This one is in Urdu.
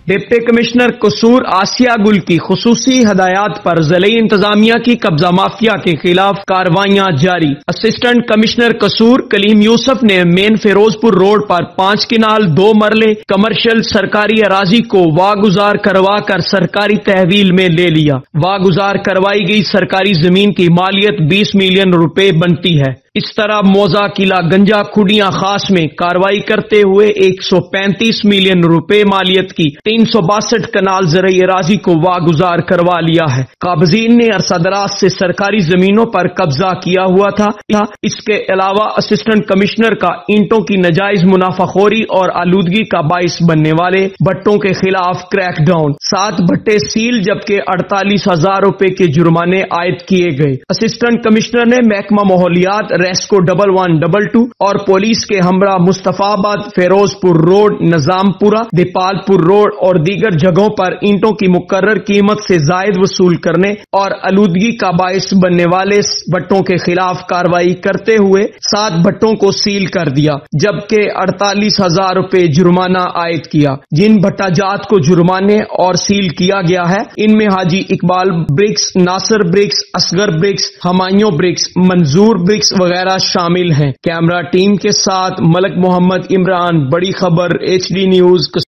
ڈپٹی کمشنر قصور آسیہ گل کی خصوصی ہدایات پر ضلعی انتظامیہ کی قبضہ مافیا کے خلاف کارروائیاں جاری۔ اسسٹنٹ کمشنر قصور کلیم یوسف نے مین فیروز پور روڈ پر 5 کنال 2 مرلے کمرشل سرکاری اراضی کو واگزار کروا کر سرکاری تحویل میں لے لیا۔ واگزار کروائی گئی سرکاری زمین کی مالیت 20 ملین روپے بنتی ہے۔ اس طرح موضع قلعہ گنجا کھڈیاں خاص میں کارروائی کرتے ہوئے 135 ملین روپے مالیت کی 362 کنال زرعی اراضی کو واگزار کروا لیا ہے۔ قابضین نے عرصہ دراز سے سرکاری زمینوں پر قبضہ کیا ہوا تھا۔ اس کے علاوہ اسسٹنٹ کمشنر کا اینٹوں کی ناجائز منافع خوری اور آلودگی کا باعث بننے والے بھٹوں کے خلاف کریک ڈاؤن، 7 بھٹے سیل جبکہ 48,000 روپے کے جرمانے عائد کیے گئے۔ اسسٹنٹ کمشنر نے محکمہ ماحولیات ریسکو 1122 اور پولیس کے ہمراہ مصطفیٰ آباد، فیروز پور روڈ، نظام پورہ، دیپال پور روڈ اور دیگر جگہوں پر اینٹوں کی مقرر قیمت سے زائد وصول کرنے اور آلودگی کا باعث بننے والے بھٹوں کے خلاف کارروائی کرتے ہوئے 7 بھٹوں کو سیل کر دیا جبکہ 48,000 روپے جرمانہ عائد کیا۔ جن بھٹا جات کو جرمانے اور سیل کیا گیا ہے ان میں Haji Iqbal bricks, Nasir bricks, Asghar bricks, Humayun bricks, Manzoor bricks وغیرہ شامل ہیں۔ کیمرہ ٹیم کے ساتھ ملک محمد عمران، بڑی خبر HD نیوز۔